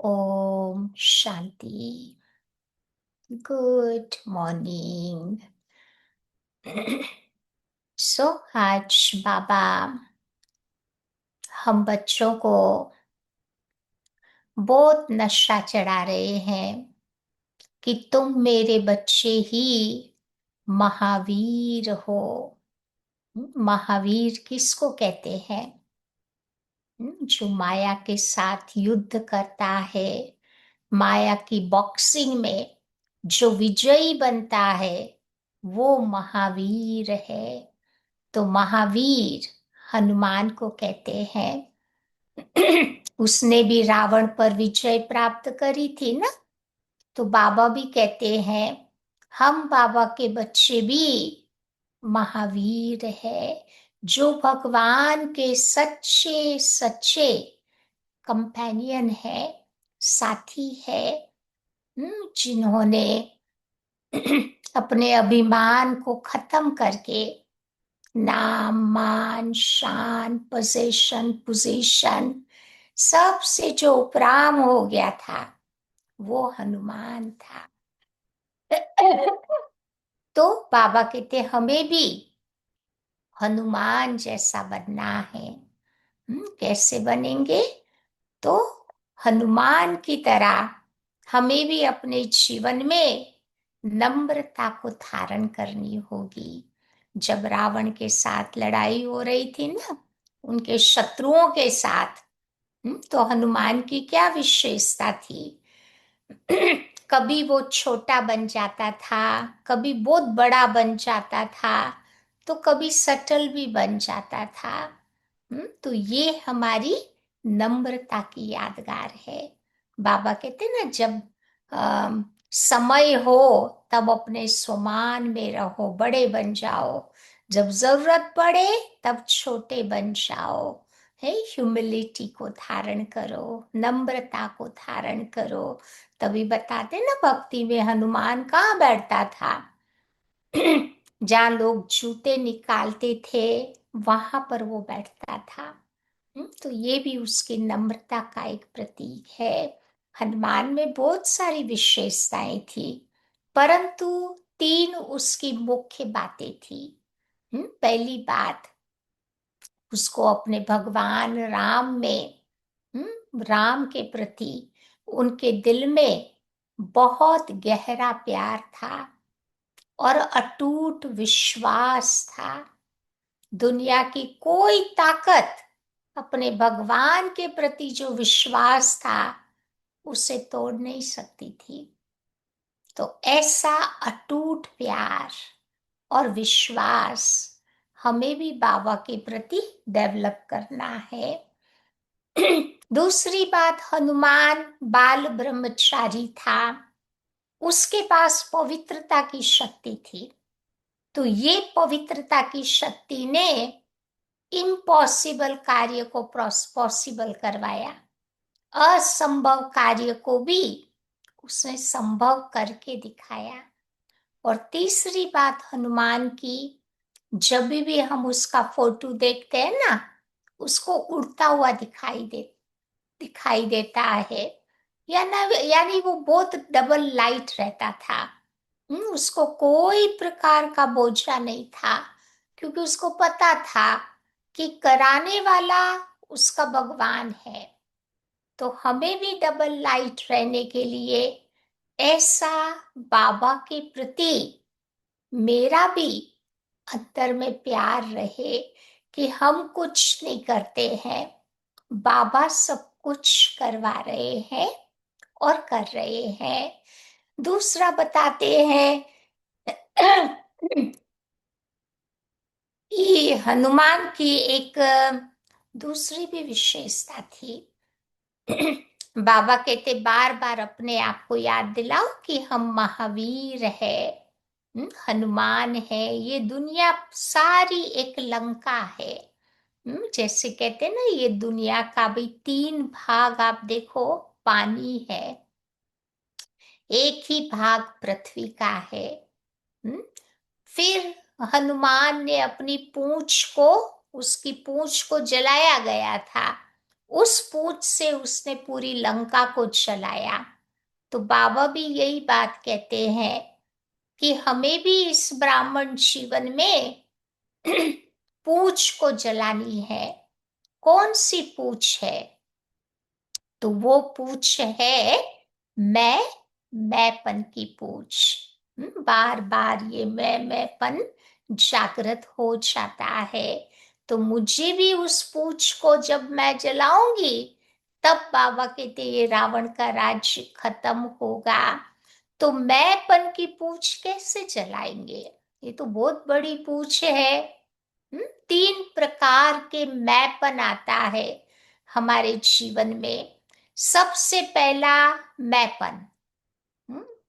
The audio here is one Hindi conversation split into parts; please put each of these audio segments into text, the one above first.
ओम शांति। Good morning. सो आज बाबा हम बच्चों को बहुत नशा चढ़ा रहे हैं कि तुम मेरे बच्चे ही महावीर हो। महावीर किसको कहते हैं? जो माया के साथ युद्ध करता है, माया की बॉक्सिंग में जो विजयी बनता है, वो महावीर है। तो महावीर हनुमान को कहते हैं। उसने भी रावण पर विजय प्राप्त करी थी ना। तो बाबा भी कहते हैं हम बाबा के बच्चे भी महावीर है, जो भगवान के सच्चे सच्चे कंपेनियन है, साथी है। जिन्होंने अपने अभिमान को खत्म करके नाम मान शान पोजीशन पोजीशन सबसे जो उपराम हो गया था, वो हनुमान था। तो बाबा कहते हमें भी हनुमान जैसा बनना है। कैसे बनेंगे? तो हनुमान की तरह हमें भी अपने जीवन में नम्रता को धारण करनी होगी। जब रावण के साथ लड़ाई हो रही थी ना, उनके शत्रुओं के साथ, तो हनुमान की क्या विशेषता थी? कभी वो छोटा बन जाता था, कभी बहुत बड़ा बन जाता था, तो कभी सटल भी बन जाता था। तो ये हमारी नम्रता की यादगार है। बाबा कहते ना, जब समय हो तब अपने स्वमान में रहो, बड़े बन जाओ। जब जरूरत पड़े तब छोटे बन जाओ। है, ह्यूमिलिटी को धारण करो, नम्रता को धारण करो। तभी बताते ना, भक्ति में हनुमान कहाँ बैठता था? जहाँ लोग जूते निकालते थे, वहां पर वो बैठता था। तो ये भी उसकी नम्रता का एक प्रतीक है। हनुमान में बहुत सारी विशेषताएं थी, परंतु तीन उसकी मुख्य बातें थी। पहली बात, उसको अपने भगवान राम में, राम के प्रति उनके दिल में बहुत गहरा प्यार था और अटूट विश्वास था। दुनिया की कोई ताकत अपने भगवान के प्रति जो विश्वास था, उसे तोड़ नहीं सकती थी। तो ऐसा अटूट प्यार और विश्वास हमें भी बाबा के प्रति डेवलप करना है। दूसरी बात, हनुमान बाल ब्रह्मचारी था, उसके पास पवित्रता की शक्ति थी। तो ये पवित्रता की शक्ति ने इम्पॉसिबल कार्य को पॉसिबल करवाया। असंभव कार्य को भी उसने संभव करके दिखाया। और तीसरी बात हनुमान की, जब भी हम उसका फोटो देखते हैं ना, उसको उड़ता हुआ दिखाई देता है। यानी वो बहुत डबल लाइट रहता था। उसको कोई प्रकार का बोझा नहीं था, क्योंकि उसको पता था कि कराने वाला उसका भगवान है। तो हमें भी डबल लाइट रहने के लिए ऐसा बाबा के प्रति मेरा भी अंतर में प्यार रहे कि हम कुछ नहीं करते हैं, बाबा सब कुछ करवा रहे हैं और कर रहे हैं। दूसरा बताते हैं कि हनुमान की एक दूसरी भी विशेषता थी। बाबा कहते बार बार अपने आप को याद दिलाओ कि हम महावीर है, हनुमान है। ये दुनिया सारी एक लंका है। जैसे कहते ना, ये दुनिया का भी 3 भाग आप देखो, पानी है, एक ही भाग पृथ्वी का है। फिर हनुमान ने अपनी पूंछ को, उसकी पूंछ को जलाया गया था, उस पूछ से उसने पूरी लंका को जलाया। तो बाबा भी यही बात कहते हैं कि हमें भी इस ब्राह्मण जीवन में पूछ को जलानी है। कौन सी पूछ है? तो वो पूछ है मैंपन की पूछ। बार बार ये मैंपन जागृत हो जाता है। तो मुझे भी उस पूछ को जब मैं जलाऊंगी, तब बाबा कहते ये रावण का राज्य खत्म होगा। तो मैंपन की पूछ कैसे जलाएंगे? ये तो बहुत बड़ी पूछ है। 3 प्रकार के मैंपन आता है हमारे जीवन में। सबसे पहला मैंपन,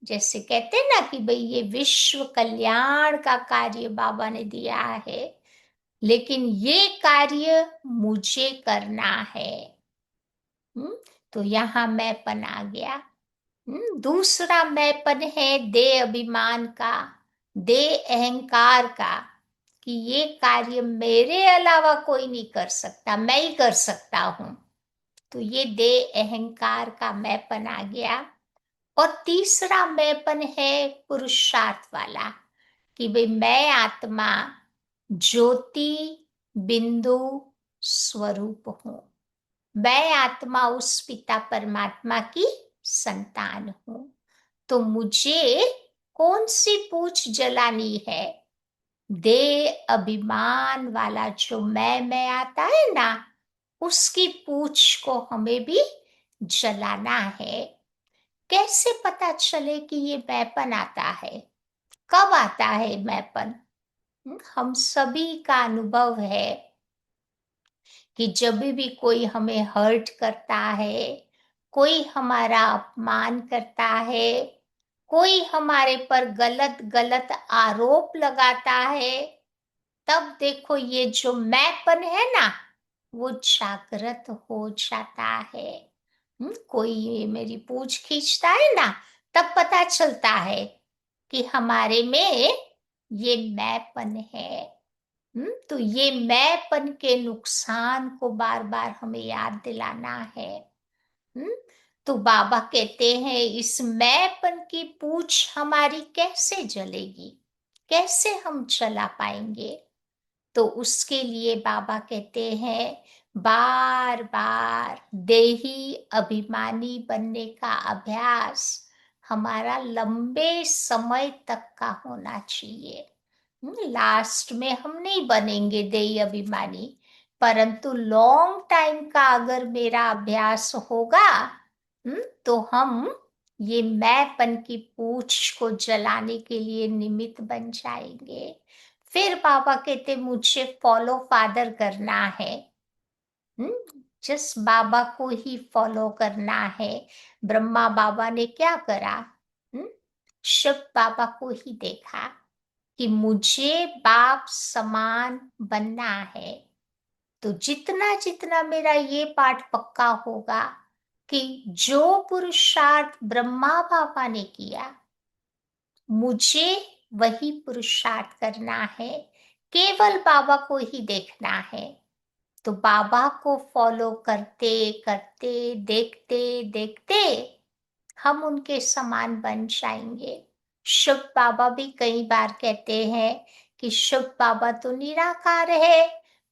जैसे कहते हैं ना कि भाई ये विश्व कल्याण का कार्य बाबा ने दिया है, लेकिन ये कार्य मुझे करना है। तो यहाँ मैंपन आ गया। दूसरा मैंपन है दे अभिमान का, दे अहंकार का, कि ये कार्य मेरे अलावा कोई नहीं कर सकता, मैं ही कर सकता हूं। तो ये दे अहंकार का मैंपन आ गया। और तीसरा मैंपन है पुरुषार्थ वाला, कि भाई मैं आत्मा ज्योति बिंदु स्वरूप हूं। मैं आत्मा उस पिता परमात्मा की संतान हूं। तो मुझे कौन सी पूछ जलानी है? दे अभिमान वाला जो मैं आता है ना, उसकी पूछ को हमें भी जलाना है। कैसे पता चले कि ये मैंपन आता है? कब आता है मैंपन? हम सभी का अनुभव है कि जब भी कोई हमें हर्ट करता है, कोई हमारा अपमान करता है, कोई हमारे पर गलत गलत आरोप लगाता है, तब देखो ये जो मैंपन है ना, वो जागृत हो जाता है। कोई मेरी पूंछ खींचता है ना, तब पता चलता है कि हमारे में ये मैंपन है। तो ये मैंपन के नुकसान को बार बार हमें याद दिलाना है। हम्म तो बाबा कहते हैं इस मैंपन की पूंछ हमारी कैसे जलेगी, कैसे हम चला पाएंगे? तो उसके लिए बाबा कहते हैं बार बार देही अभिमानी बनने का अभ्यास हमारा लंबे समय तक का होना चाहिए। लास्ट में हम नहीं बनेंगे देही अभिमानी, परंतु लॉन्ग टाइम का अगर मेरा अभ्यास होगा, तो हम ये मैंपन की पूंछ को जलाने के लिए निमित्त बन जाएंगे। फिर बाबा कहते मुझे फॉलो फादर करना है। जिस बाबा को ही फॉलो करना है। ब्रह्मा बाबा ने क्या करा? शिव बाबा को ही देखा कि मुझे बाप समान बनना है। तो जितना जितना मेरा ये पाठ पक्का होगा कि जो पुरुषार्थ ब्रह्मा बाबा ने किया, मुझे वही पुरुषार्थ करना है, केवल बाबा को ही देखना है। तो बाबा को फॉलो करते करते देखते देखते हम उनके समान बन जाएंगे। शिव बाबा भी कई बार कहते हैं कि शिव बाबा तो निराकार है,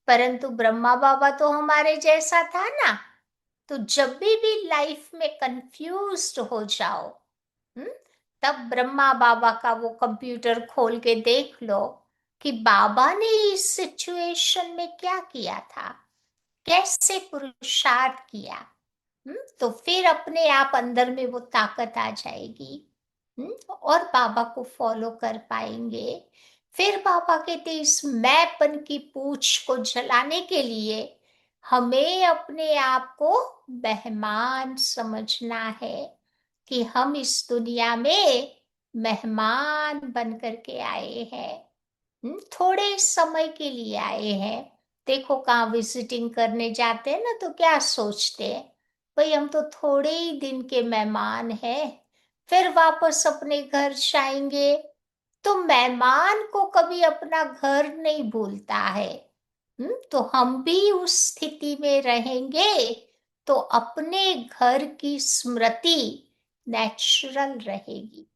परंतु ब्रह्मा बाबा तो हमारे जैसा था ना। तो जब भी लाइफ में कंफ्यूज्ड हो जाओ, तब ब्रह्मा बाबा का वो कंप्यूटर खोल के देख लो कि बाबा ने इस सिचुएशन में क्या किया था, कैसे पुरुषार्थ किया। तो फिर अपने आप अंदर में वो ताकत आ जाएगी। और बाबा को फॉलो कर पाएंगे। फिर बाबा कहते इस मैंपन की पूंछ को जलाने के लिए हमें अपने आप को मेहमान समझना है, कि हम इस दुनिया में मेहमान बन करके आए हैं। थोड़े समय के लिए आए हैं। देखो कहाँ विजिटिंग करने जाते हैं ना, तो क्या सोचते हैं, भाई हम तो थोड़े ही दिन के मेहमान हैं, फिर वापस अपने घर जाएंगे। तो मेहमान को कभी अपना घर नहीं भूलता है। तो हम भी उस स्थिति में रहेंगे तो अपने घर की स्मृति नेचुरल रहेगी।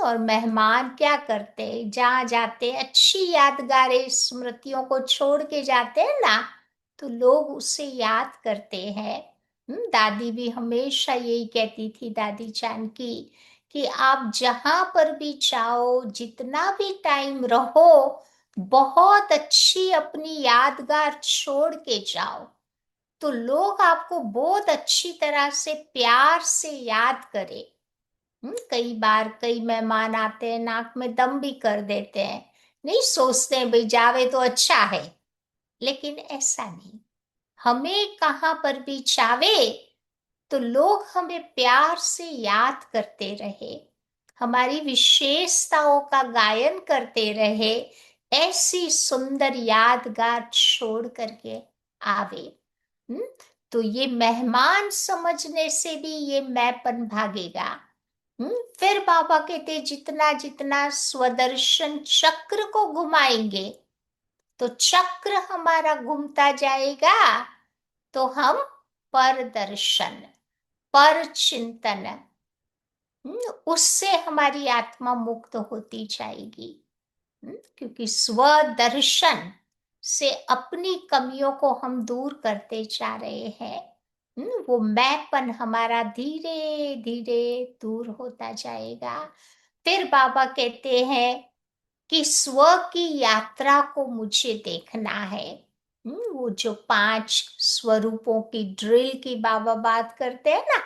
और मेहमान क्या करते हैं, जहाँ जाते हैं अच्छी यादगारें स्मृतियों को छोड़ के जाते हैं ना, तो लोग उसे याद करते हैं। दादी भी हमेशा यही कहती थी, दादी जान की, कि आप जहां पर भी जाओ, जितना भी टाइम रहो, बहुत अच्छी अपनी यादगार छोड़ के जाओ, तो लोग आपको बहुत अच्छी तरह से प्यार से याद करें। कई बार कई मेहमान आते हैं, नाक में दम भी कर देते हैं, नहीं सोचते हैं भाई जावे तो अच्छा है, लेकिन ऐसा नहीं। हमें कहाँ पर भी जावे तो लोग हमें प्यार से याद करते रहे, हमारी विशेषताओं का गायन करते रहे, ऐसी सुंदर यादगार छोड़ करके आवे। हम्म, तो ये मेहमान समझने से भी ये मैंपन भागेगा। फिर बाबा कहते जितना जितना स्वदर्शन चक्र को घुमाएंगे, तो चक्र हमारा घूमता जाएगा, तो हम पर दर्शन, पर चिंतन, उससे हमारी आत्मा मुक्त होती जाएगी। क्योंकि स्वदर्शन से अपनी कमियों को हम दूर करते जा रहे हैं। वो मैंपन हमारा धीरे धीरे दूर होता जाएगा। फिर बाबा कहते हैं कि स्व की यात्रा को मुझे देखना है। वो जो 5 स्वरूपों की ड्रिल की बाबा बात करते हैं ना,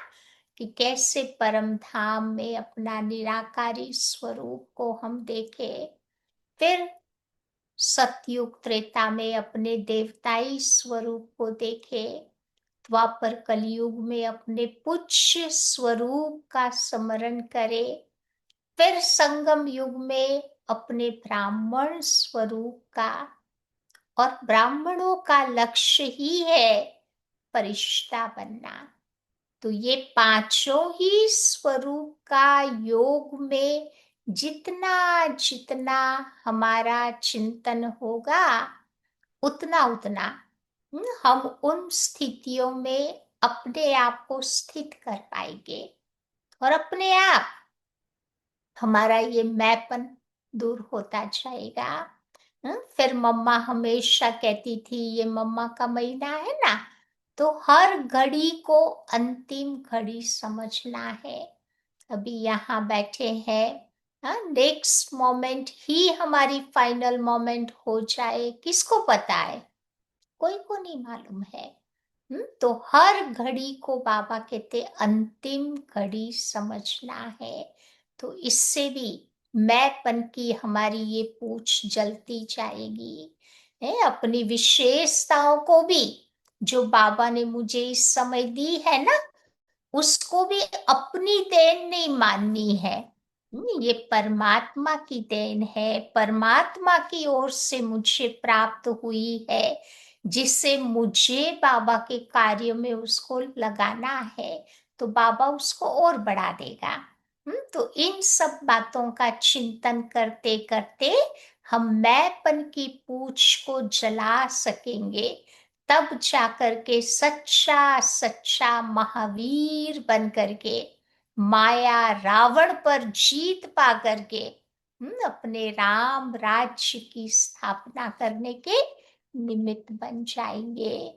कि कैसे परम धाम में अपना निराकारी स्वरूप को हम देखें। फिर सतयुग त्रेता में अपने देवताई स्वरूप को देखे, द्वापर कलयुग में अपने पुच्छ स्वरूप का स्मरण करे, फिर संगम युग में अपने ब्राह्मण स्वरूप का। और ब्राह्मणों का लक्ष्य ही है फरिश्ता बनना। तो ये पांचों ही स्वरूप का योग में जितना जितना हमारा चिंतन होगा, उतना उतना हम उन स्थितियों में अपने आप को स्थित कर पाएंगे, और अपने आप हमारा ये मैंपन दूर होता जाएगा। फिर मम्मा हमेशा कहती थी, ये मम्मा का महीना है ना, तो हर घड़ी को अंतिम घड़ी समझना है। अभी यहाँ बैठे हैं, नेक्स्ट मोमेंट ही हमारी फाइनल मोमेंट हो जाए, किसको पता है, कोई को नहीं मालूम है। तो हर घड़ी को बाबा कहते अंतिम घड़ी समझना है। तो इससे भी मैंपन की हमारी ये पूछ जलती जाएगी। अपनी विशेषताओं को भी, जो बाबा ने मुझे इस समय दी है ना, उसको भी अपनी देन नहीं माननी है। ये परमात्मा की देन है, परमात्मा की ओर से मुझे प्राप्त हुई है, जिससे मुझे बाबा के कार्य में उसको लगाना है, तो बाबा उसको और बढ़ा देगा। तो इन सब बातों का चिंतन करते करते हम मैंपन की पूछ को जला सकेंगे, तब जाकर के सच्चा सच्चा महावीर बन करके माया रावण पर जीत पा करके अपने राम राज्य की स्थापना करने के निमित्त बन जाएंगे।